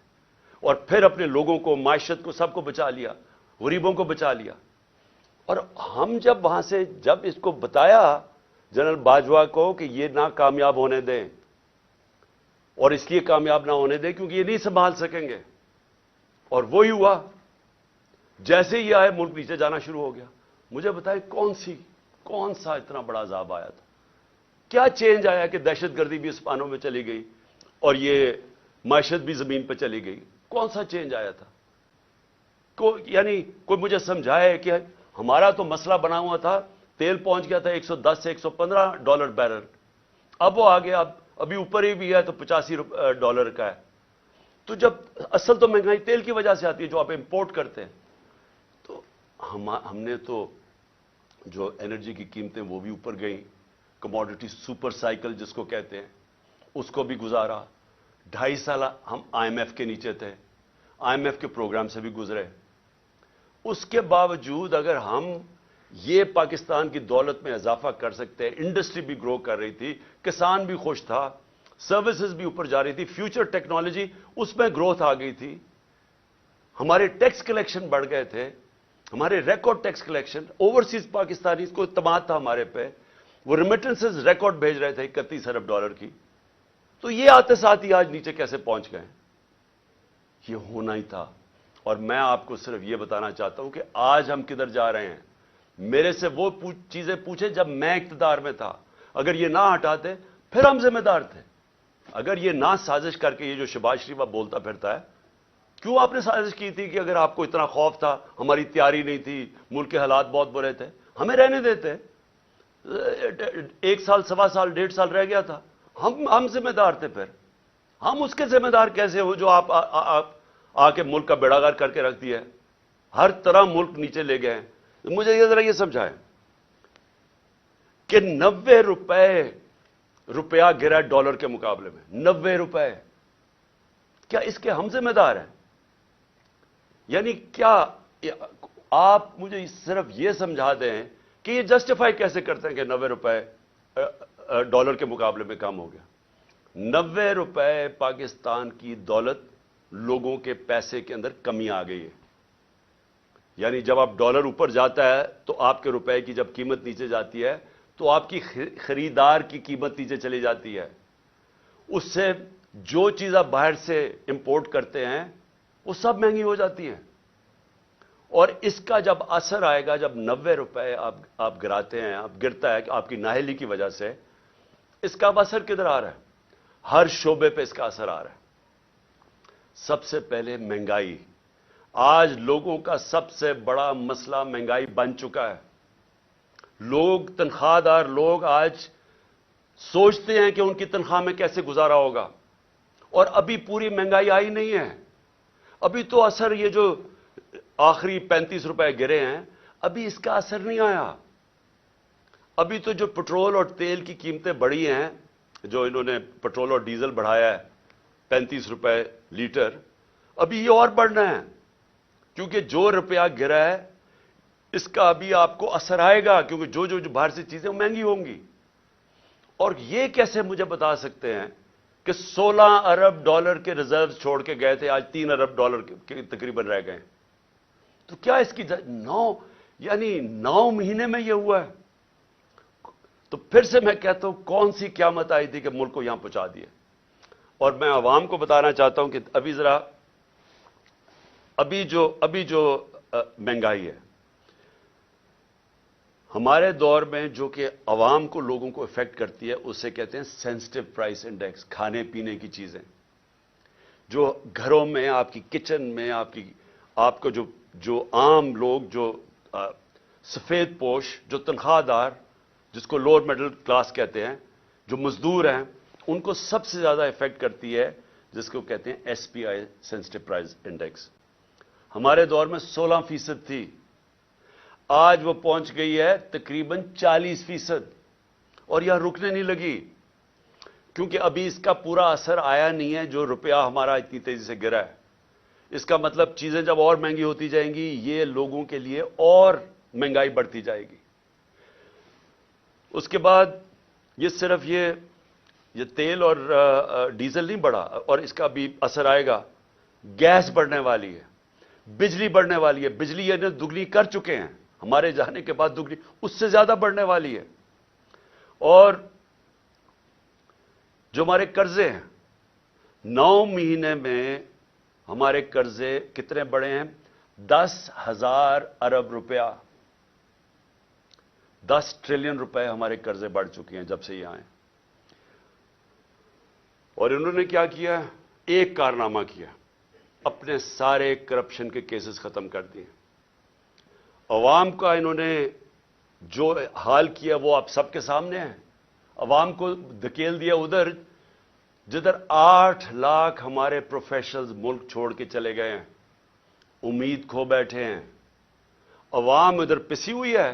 S1: اور پھر اپنے لوگوں کو، معیشت کو، سب کو بچا لیا، غریبوں کو بچا لیا۔ اور ہم جب وہاں سے جب اس کو بتایا جنرل باجوہ کو کہ یہ نہ کامیاب ہونے دیں، اور اس لیے کامیاب نہ ہونے دیں کیونکہ یہ نہیں سنبھال سکیں گے، اور وہی ہوا، جیسے ہی آئے ملک نیچے جانا شروع ہو گیا۔ مجھے بتائیں کون سا اتنا بڑا عذاب آیا تھا؟ کیا چینج آیا کہ دہشت گردی بھی اسپانوں میں چلی گئی اور یہ معیشت بھی زمین پہ چلی گئی؟ کون سا چینج آیا تھا؟ یعنی کوئی مجھے سمجھائے کہ ہمارا تو مسئلہ بنا ہوا تھا، تیل پہنچ گیا تھا $110 سے $115 بیرل، اب وہ آگے ابھی اوپر ہی بھی ہے تو $85 کا ہے۔ تو جب اصل تو مہنگائی تیل کی وجہ سے آتی ہے جو آپ امپورٹ کرتے ہیں، تو ہم نے تو جو انرجی کی قیمتیں وہ بھی اوپر گئیں، کموڈٹی سپر سائیکل جس کو کہتے ہیں اس کو بھی گزارا۔ 2.5 سال ہم IMF کے نیچے تھے، IMF کے پروگرام سے بھی گزرے۔ اس کے باوجود اگر ہم یہ پاکستان کی دولت میں اضافہ کر سکتے ہیں، انڈسٹری بھی گرو کر رہی تھی، کسان بھی خوش تھا، سروسز بھی اوپر جا رہی تھی، فیوچر ٹیکنالوجی اس میں گروتھ آ گئی تھی، ہمارے ٹیکس کلیکشن بڑھ گئے تھے، ہمارے record tax collection, overseas Pakistani کو اعتماد تھا ہمارے پہ، وہ ریمیٹنسز ریکارڈ بھیج رہے تھے $31 ارب کی، تو یہ آتے ساتھ ہی آج نیچے کیسے پہنچ گئے؟ یہ ہونا ہی تھا۔ اور میں آپ کو صرف یہ بتانا چاہتا ہوں کہ آج ہم کدھر جا رہے ہیں۔ میرے سے وہ چیزیں پوچھیں جب میں اقتدار میں تھا، اگر یہ نہ ہٹاتے پھر ہم ذمہ دار تھے۔ اگر یہ نہ سازش کر کے، یہ جو شہباز شریف بولتا پھرتا ہے، کیوں آپ نے سازش کی تھی کہ اگر آپ کو اتنا خوف تھا، ہماری تیاری نہیں تھی، ملک کے حالات بہت برے تھے، ہمیں رہنے دیتے۔ 1 سال، 1.25 سال، 1.5 سال رہ گیا تھا، ہم ذمہ دار تھے۔ پھر ہم اس کے ذمہ دار کیسے ہو جو آپ آ کے ملک کا بیڑا غرق کر کے رکھ دیا ہے، ہر طرح ملک نیچے لے گئے ہیں۔ مجھے یہ ذرا یہ سمجھائیں کہ 90 روپیہ گرا ڈالر کے مقابلے میں، 90 روپے، کیا اس کے ہم ذمہ دار ہیں؟ یعنی کیا آپ مجھے صرف یہ سمجھا دیں کہ یہ جسٹیفائی کیسے کرتے ہیں کہ 90 روپے ڈالر کے مقابلے میں کم ہو گیا؟ 90 روپے پاکستان کی دولت، لوگوں کے پیسے کے اندر کمی آ گئی ہے۔ یعنی جب آپ ڈالر اوپر جاتا ہے تو آپ کے روپے کی جب قیمت نیچے جاتی ہے تو آپ کی خریدار کی قیمت نیچے چلی جاتی ہے، اس سے جو چیز آپ باہر سے امپورٹ کرتے ہیں وہ سب مہنگی ہو جاتی ہیں۔ اور اس کا جب اثر آئے گا، جب 90 روپے آپ گراتے ہیں، آپ گرتا ہے آپ کی نااہلی کی وجہ سے، اس کا اثر کدھر آ رہا ہے؟ ہر شعبے پہ اس کا اثر آ رہا ہے۔ سب سے پہلے مہنگائی، آج لوگوں کا سب سے بڑا مسئلہ مہنگائی بن چکا ہے۔ لوگ، تنخواہ دار لوگ آج سوچتے ہیں کہ ان کی تنخواہ میں کیسے گزارا ہوگا، اور ابھی پوری مہنگائی آئی نہیں ہے۔ ابھی تو اثر، یہ جو آخری 35 روپے گرے ہیں، ابھی اس کا اثر نہیں آیا۔ ابھی تو جو پٹرول اور تیل کی قیمتیں بڑھی ہیں، جو انہوں نے پٹرول اور ڈیزل بڑھایا ہے 35 روپے لیٹر، ابھی یہ اور بڑھنا ہے، کیونکہ جو روپیہ گرا ہے اس کا ابھی آپ کو اثر آئے گا، کیونکہ جو باہر سے چیزیں مہنگی ہوں گی۔ اور یہ کیسے مجھے بتا سکتے ہیں کہ 16 ارب ڈالر کے ریزرو چھوڑ کے گئے تھے، آج 3 ارب ڈالر کے تقریباً رہ گئے؟ تو کیا اس کی 9 مہینے میں یہ ہوا ہے؟ تو پھر سے میں کہتا ہوں، کون سی قیامت آئی تھی کہ ملک کو یہاں پہنچا دیا؟ اور میں عوام کو بتانا چاہتا ہوں کہ ابھی جو مہنگائی ہے ہمارے دور میں، جو کہ عوام کو، لوگوں کو افیکٹ کرتی ہے، اسے کہتے ہیں سینسٹیو پرائس انڈیکس۔ کھانے پینے کی چیزیں جو گھروں میں، آپ کی کچن میں، آپ کو جو عام لوگ، جو سفید پوش، جو تنخواہ دار، جس کو لوور مڈل کلاس کہتے ہیں، جو مزدور ہیں، ان کو سب سے زیادہ افیکٹ کرتی ہے، جس کو کہتے ہیں SPI، سینسٹیو پرائس انڈیکس۔ ہمارے دور میں 16% تھی، آج وہ پہنچ گئی ہے تقریباً 40%، اور یہاں رکنے نہیں لگی، کیونکہ ابھی اس کا پورا اثر آیا نہیں ہے جو روپیہ ہمارا اتنی تیزی سے گرا ہے۔ اس کا مطلب چیزیں جب اور مہنگی ہوتی جائیں گی، یہ لوگوں کے لیے اور مہنگائی بڑھتی جائے گی۔ اس کے بعد یہ صرف یہ یہ تیل اور ڈیزل نہیں بڑھا اور اس کا بھی اثر آئے گا. گیس بڑھنے والی ہے, بجلی بڑھنے والی ہے. بجلی یہ دگنی کر چکے ہیں, ہمارے جانے کے بعد دگنی اس سے زیادہ بڑھنے والی ہے. اور جو ہمارے قرضے ہیں, 9 مہینے میں ہمارے قرضے کتنے بڑھے ہیں؟ 10,000 ارب روپیہ. 10 ٹریلین روپے ہمارے قرضے بڑھ چکے ہیں جب سے یہ آئے. اور انہوں نے کیا کیا؟ ایک کارنامہ کیا, اپنے سارے کرپشن کے کیسز ختم کر دیے. عوام کا انہوں نے جو حال کیا وہ آپ سب کے سامنے ہے. عوام کو دھکیل دیا ادھر جدھر 8 لاکھ ہمارے پروفیشنلز ملک چھوڑ کے چلے گئے ہیں, امید کھو بیٹھے ہیں. عوام ادھر پسی ہوئی ہے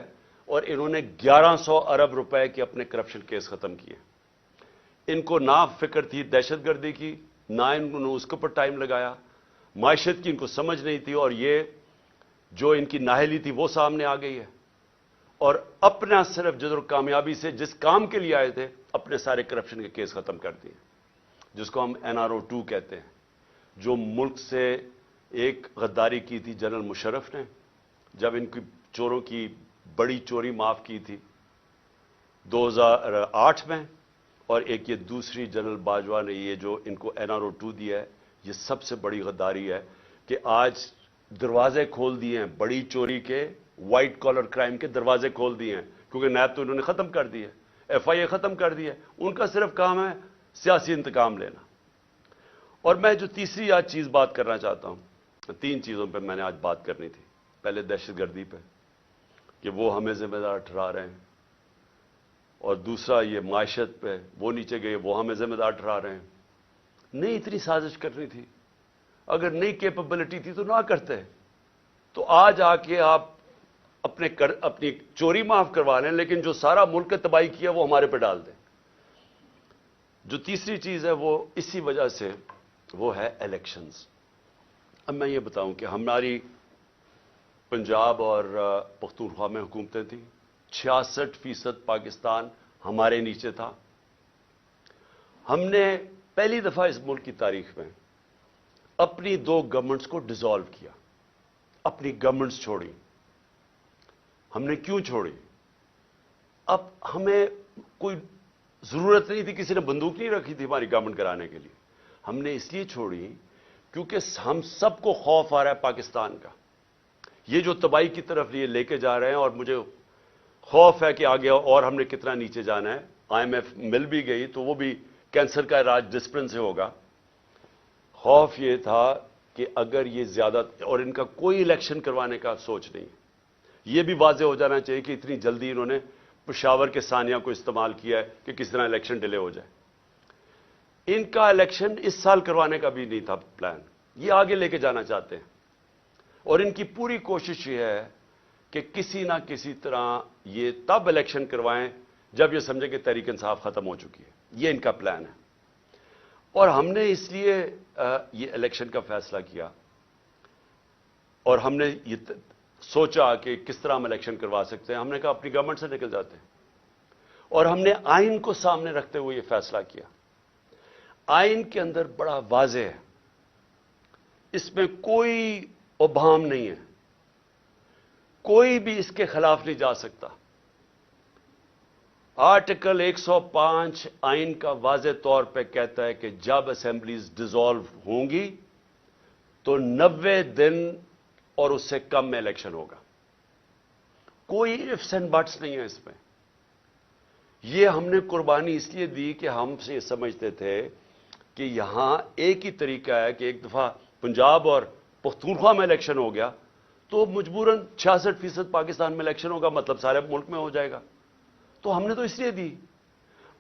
S1: اور انہوں نے 1100 ارب روپے کے اپنے کرپشن کیس ختم کیے. ان کو نہ فکر تھی دہشت گردی کی, نہ انہوں نے اس کے اوپر ٹائم لگایا. معیشت کی ان کو سمجھ نہیں تھی, اور یہ جو ان کی نااہلی تھی وہ سامنے آ گئی ہے. اور اپنا صرف جدر کامیابی سے جس کام کے لیے آئے تھے اپنے سارے کرپشن کے کیس ختم کر دیے, جس کو ہم NRO2 کہتے ہیں. جو ملک سے ایک غداری کی تھی جنرل مشرف نے جب ان کی چوروں کی بڑی چوری معاف کی تھی 2008 میں, اور ایک یہ دوسری جنرل باجوہ نے یہ جو ان کو NRO2 دیا ہے, یہ سب سے بڑی غداری ہے کہ آج دروازے کھول دیے ہیں بڑی چوری کے, وائٹ کالر کرائم کے دروازے کھول دیے ہیں, کیونکہ نیب تو انہوں نے ختم کر دی ہے, FIA ختم کر دی ہے. ان کا صرف کام ہے سیاسی انتقام لینا. اور میں جو تیسری آج چیز بات کرنا چاہتا ہوں, 3 چیزوں پہ میں نے آج بات کرنی تھی. پہلے دہشت گردی پہ کہ وہ ہمیں ذمہ دار ٹھہرا رہے ہیں, اور دوسرا یہ معیشت پہ وہ نیچے گئے وہ ہمیں ذمہ دار ٹھہرا رہے ہیں. نہیں اتنی سازش کرنی تھی, اگر نئی کیپبلٹی تھی تو نہ کرتے. تو آج آ کے آپ اپنی چوری معاف کروا لیں, لیکن جو سارا ملک نے تباہی کیا وہ ہمارے پہ ڈال دیں. جو تیسری چیز ہے وہ اسی وجہ سے وہ ہے الیکشنز. اب میں یہ بتاؤں کہ ہماری پنجاب اور پختونخوا میں حکومتیں تھیں, 66% پاکستان ہمارے نیچے تھا. ہم نے پہلی دفعہ اس ملک کی تاریخ میں اپنی 2 گورنمنٹس کو ڈیزالو کیا, اپنی گورنمنٹس چھوڑی. ہم نے کیوں چھوڑی؟ اب ہمیں کوئی ضرورت نہیں تھی, کسی نے بندوق نہیں رکھی تھی ہماری گورنمنٹ کرانے کے لیے. ہم نے اس لیے چھوڑی کیونکہ ہم سب کو خوف آ رہا ہے پاکستان کا. یہ جو تباہی کی طرف یہ لے کے جا رہے ہیں, اور مجھے خوف ہے کہ آگے اور ہم نے کتنا نیچے جانا ہے. IMF مل بھی گئی تو وہ بھی کینسر کا علاج ڈسپلن سے ہوگا. خوف یہ تھا کہ اگر یہ زیادہ, اور ان کا کوئی الیکشن کروانے کا سوچ نہیں. یہ بھی واضح ہو جانا چاہیے کہ اتنی جلدی انہوں نے پشاور کے ثانیہ کو استعمال کیا ہے کہ کس طرح الیکشن ڈیلے ہو جائے. ان کا الیکشن اس سال کروانے کا بھی نہیں تھا پلان, یہ آگے لے کے جانا چاہتے ہیں. اور ان کی پوری کوشش یہ ہے کہ کسی نہ کسی طرح یہ تب الیکشن کروائیں جب یہ سمجھیں کہ تحریک انصاف ختم ہو چکی ہے. یہ ان کا پلان ہے. اور ہم نے اس لیے یہ الیکشن کا فیصلہ کیا, اور ہم نے یہ سوچا کہ کس طرح ہم الیکشن کروا سکتے ہیں. ہم نے کہا اپنی گورنمنٹ سے نکل جاتے ہیں, اور ہم نے آئین کو سامنے رکھتے ہوئے یہ فیصلہ کیا. آئین کے اندر بڑا واضح ہے, اس میں کوئی ابہام نہیں ہے, کوئی بھی اس کے خلاف نہیں جا سکتا. آرٹیکل 105 آئین کا واضح طور پہ کہتا ہے کہ جب اسمبلیز ڈیزالو ہوں گی تو 90 دن اور اس سے کم میں الیکشن ہوگا. کوئی ifs and buts نہیں ہے اس میں. یہ ہم نے قربانی اس لیے دی کہ ہم سے یہ سمجھتے تھے کہ یہاں ایک ہی طریقہ ہے کہ ایک دفعہ پنجاب اور پختونخوا میں الیکشن ہو گیا تو مجبوراً 66% پاکستان میں الیکشن ہوگا, مطلب سارے ملک میں ہو جائے گا. تو ہم نے تو اس لیے دی.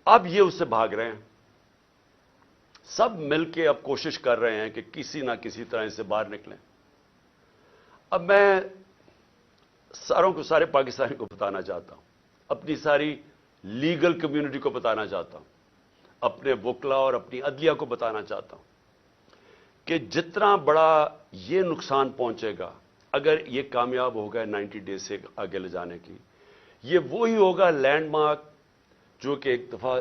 S1: اب یہ اس سے بھاگ رہے ہیں, سب مل کے اب کوشش کر رہے ہیں کہ کسی نہ کسی طرح اس سے باہر نکلیں. اب میں سارے پاکستانی کو بتانا چاہتا ہوں, اپنی ساری لیگل کمیونٹی کو بتانا چاہتا ہوں, اپنے وکلا اور اپنی عدلیہ کو بتانا چاہتا ہوں کہ جتنا بڑا یہ نقصان پہنچے گا اگر یہ کامیاب ہوگا 90 ڈیز سے آگے لے جانے کی, یہ وہی ہوگا لینڈ مارک جو کہ ایک دفعہ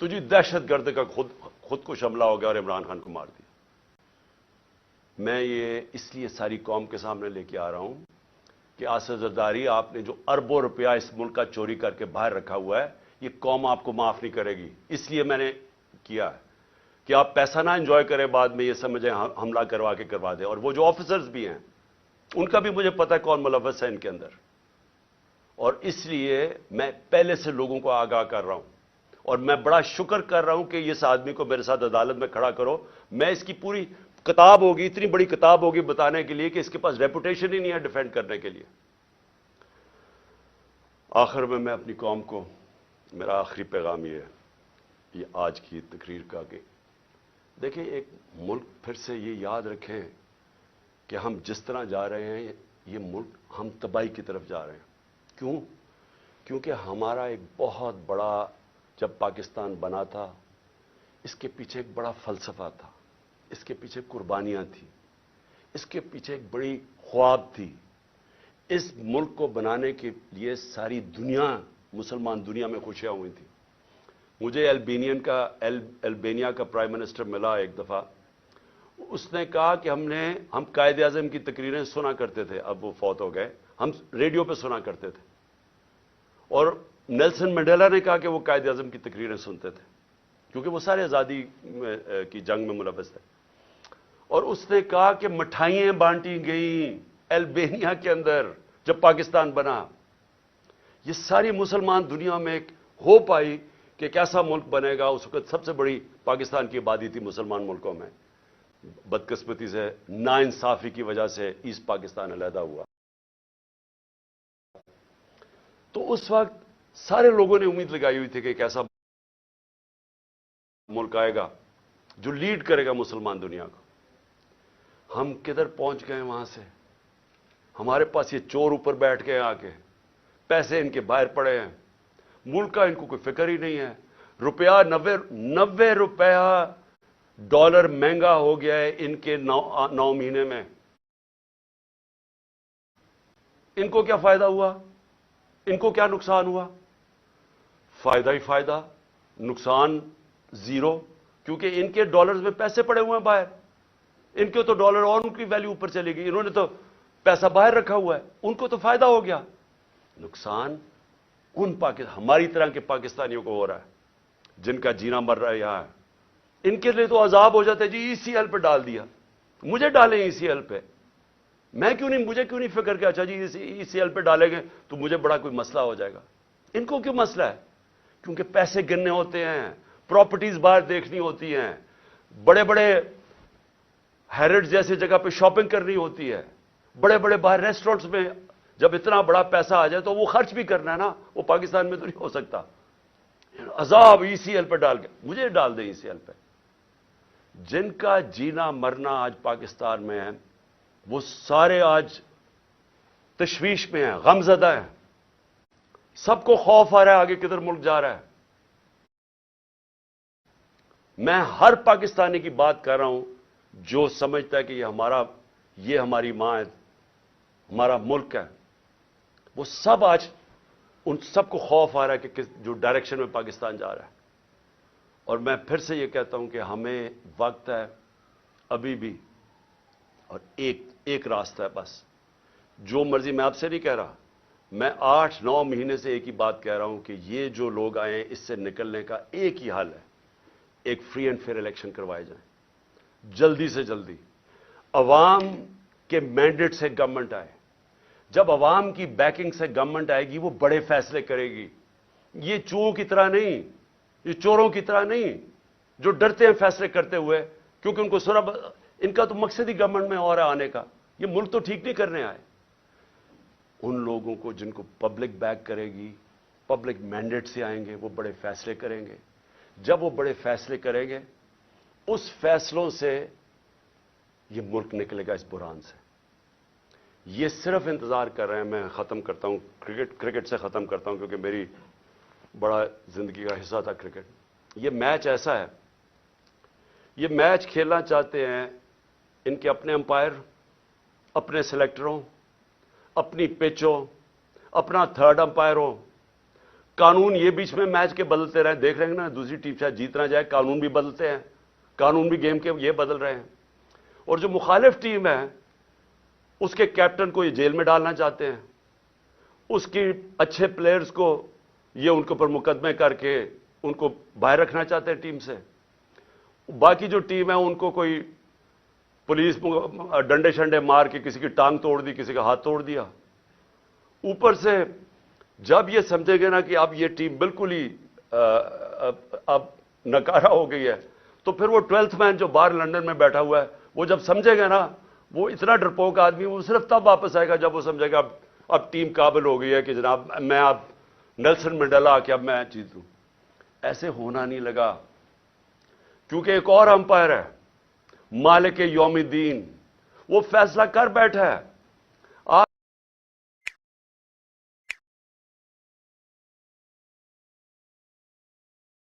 S1: تو جی دہشت گرد کا خودکش حملہ ہو گیا اور عمران خان کو مار دیا. میں یہ اس لیے ساری قوم کے سامنے لے کے آ رہا ہوں کہ آصف زرداری، آپ نے جو اربوں روپیہ اس ملک کا چوری کر کے باہر رکھا ہوا ہے، یہ قوم آپ کو معاف نہیں کرے گی. اس لیے میں نے کیا ہے کہ آپ پیسہ نہ انجوائے کریں، بعد میں یہ سمجھیں حملہ کروا کے کروا دیں. اور وہ جو آفیسرز بھی ہیں ان کا بھی مجھے پتہ ہے کون ملوث ہے ان کے اندر، اور اس لیے میں پہلے سے لوگوں کو آگاہ کر رہا ہوں. اور میں بڑا شکر کر رہا ہوں کہ اس آدمی کو میرے ساتھ عدالت میں کھڑا کرو. میں اس کی پوری کتاب ہوگی، اتنی بڑی کتاب ہوگی بتانے کے لیے کہ اس کے پاس ریپوٹیشن ہی نہیں ہے ڈیفینڈ کرنے کے لیے. آخر میں اپنی قوم کو میرا آخری پیغام یہ آج کی تقریر کا کہ دیکھیں، ایک ملک پھر سے یہ یاد رکھیں کہ ہم جس طرح جا رہے ہیں یہ ملک ہم تباہی کی طرف جا رہے ہیں. کیوں؟ کیونکہ ہمارا ایک بہت بڑا، جب پاکستان بنا تھا اس کے پیچھے ایک بڑا فلسفہ تھا، اس کے پیچھے قربانیاں تھیں، اس کے پیچھے ایک بڑی خواب تھی. اس ملک کو بنانے کے لیے ساری دنیا، مسلمان دنیا میں خوشیاں ہوئی تھیں. مجھے البینیا کا پرائم منسٹر ملا ایک دفعہ. اس نے کہا کہ ہم قائد اعظم کی تقریریں سنا کرتے تھے، اب وہ فوت ہو گئے، ہم ریڈیو پہ سنا کرتے تھے. اور نیلسن منڈیلا نے کہا کہ وہ قائد اعظم کی تقریریں سنتے تھے کیونکہ وہ سارے آزادی کی جنگ میں ملوث تھے. اور اس نے کہا کہ مٹھائیاں بانٹی گئیں البینیا کے اندر جب پاکستان بنا. یہ ساری مسلمان دنیا میں ایک ہوپ آئی کہ کیسا ملک بنے گا. اس وقت سب سے بڑی پاکستان کی آبادی تھی مسلمان ملکوں میں. بدقسمتی سے ناانصافی کی وجہ سے ایسٹ پاکستان علیحدہ ہوا. تو اس وقت سارے لوگوں نے امید لگائی ہوئی تھی کہ کیسا ملک آئے گا جو لیڈ کرے گا مسلمان دنیا کو. ہم کدھر پہنچ گئے وہاں سے؟ ہمارے پاس یہ چور اوپر بیٹھ گئے، آ کے پیسے ان کے باہر پڑے ہیں، ملک کا ان کو کوئی فکر ہی نہیں ہے. روپیہ 90 روپیہ ڈالر مہنگا ہو گیا ہے ان کے 9 مہینے میں. ان کو کیا فائدہ ہوا؟ ان کو کیا نقصان ہوا؟ فائدہ ہی فائدہ، نقصان زیرو. کیونکہ ان کے ڈالرز میں پیسے پڑے ہوئے ہیں باہر. ان کے تو ڈالر اور ان کی ویلیو اوپر چلے گی. انہوں نے تو پیسہ باہر رکھا ہوا ہے، ان کو تو فائدہ ہو گیا. نقصان ہماری طرح کے پاکستانیوں کو ہو رہا ہے جن کا جینا مر رہا ہے یہاں. ان کے لیے تو عذاب ہو جاتا ہے. جی ای سی ایل پہ ڈال دیا، مجھے ڈالیں ای سی ایل پہ. مجھے کیوں نہیں فکر کہ اچھا جی ای سی ایل پہ ڈالیں گے تو مجھے بڑا کوئی مسئلہ ہو جائے گا. ان کو کیوں مسئلہ ہے؟ کیونکہ پیسے گننے ہوتے ہیں، پراپرٹیز باہر دیکھنی ہوتی ہیں، بڑے بڑے ہیرڈ جیسی جگہ پہ شاپنگ کرنی ہوتی ہے، بڑے بڑے باہر ریسٹورنٹس میں جب اتنا بڑا پیسہ آ جائے تو وہ خرچ بھی کرنا ہے نا. وہ پاکستان میں تو نہیں ہو سکتا. عذاب ای سی ایل پہ ڈال کے مجھے ڈال دیں ای سی ایل پہ. جن کا جینا مرنا آج پاکستان میں ہے وہ سارے آج تشویش میں ہیں، غم زدہ ہیں. سب کو خوف آ رہا ہے آگے کدھر ملک جا رہا ہے. میں ہر پاکستانی کی بات کر رہا ہوں جو سمجھتا ہے کہ یہ ہماری ماں ہے، ہمارا ملک ہے. وہ سب آج ان سب کو خوف آ رہا ہے کہ جو ڈائریکشن میں پاکستان جا رہا ہے. اور میں پھر سے یہ کہتا ہوں کہ ہمیں وقت ہے ابھی بھی، اور ایک راستہ ہے بس. جو مرضی، میں آپ سے نہیں کہہ رہا، میں 8-9 مہینے سے ایک ہی بات کہہ رہا ہوں کہ یہ جو لوگ آئے ہیں اس سے نکلنے کا ایک ہی حل ہے. ایک فری اینڈ فیئر الیکشن کروائے جائیں جلدی سے جلدی. عوام کے مینڈیٹ سے گورنمنٹ آئے. جب عوام کی بیکنگ سے گورنمنٹ آئے گی وہ بڑے فیصلے کرے گی. یہ چوروں کی طرح نہیں، یہ چوروں کی طرح نہیں جو ڈرتے ہیں فیصلے کرتے ہوئے کیونکہ ان کو ان کا تو مقصد ہی گورنمنٹ میں اور آنے کا. یہ ملک تو ٹھیک نہیں کرنے آئے. ان لوگوں کو جن کو پبلک بیک کرے گی، پبلک مینڈیٹ سے آئیں گے، وہ بڑے فیصلے کریں گے. جب وہ بڑے فیصلے کریں گے اس فیصلوں سے یہ ملک نکلے گا اس بحران سے. یہ صرف انتظار کر رہے ہیں. میں ختم کرتا ہوں، کرکٹ سے ختم کرتا ہوں کیونکہ میری بڑا زندگی کا حصہ تھا کرکٹ. یہ میچ ایسا ہے، یہ میچ کھیلنا چاہتے ہیں ان کے اپنے امپائر، اپنے سلیکٹروں، اپنی پچ ہو، اپنا تھرڈ امپائر ہو، قانون یہ بیچ میں میچ کے بدلتے رہے، دیکھ رہے ہیں نا، دوسری ٹیم شاید جیت نہ جائے، قانون بھی بدلتے ہیں، قانون بھی گیم کے یہ بدل رہے ہیں. اور جو مخالف ٹیم ہے اس کے کیپٹن کو یہ جیل میں ڈالنا چاہتے ہیں، اس کی اچھے پلیئرز کو یہ ان کے اوپر مقدمے کر کے ان کو باہر رکھنا چاہتے ہیں ٹیم سے. باقی جو ٹیم ہے ان کو کوئی پولیس ڈنڈے شنڈے مار کے کسی کی ٹانگ توڑ دی، کسی کا ہاتھ توڑ دیا. اوپر سے جب یہ سمجھے گے نا کہ اب یہ ٹیم بالکل ہی اب نکارہ ہو گئی ہے، تو پھر وہ 12th مین جو باہر لندن میں بیٹھا ہوا ہے، وہ جب سمجھے گا نا، وہ اتنا ڈرپوک آدمی، وہ صرف تب واپس آئے گا جب وہ سمجھے گا اب ٹیم قابل ہو گئی ہے کہ جناب میں اب نیلسن منڈیلا آ کے اب میں جیتوں. ایسے ہونا نہیں لگا، کیونکہ ایک اور امپائر ہے، مالک یوم الدین، وہ فیصلہ کر بیٹھا ہے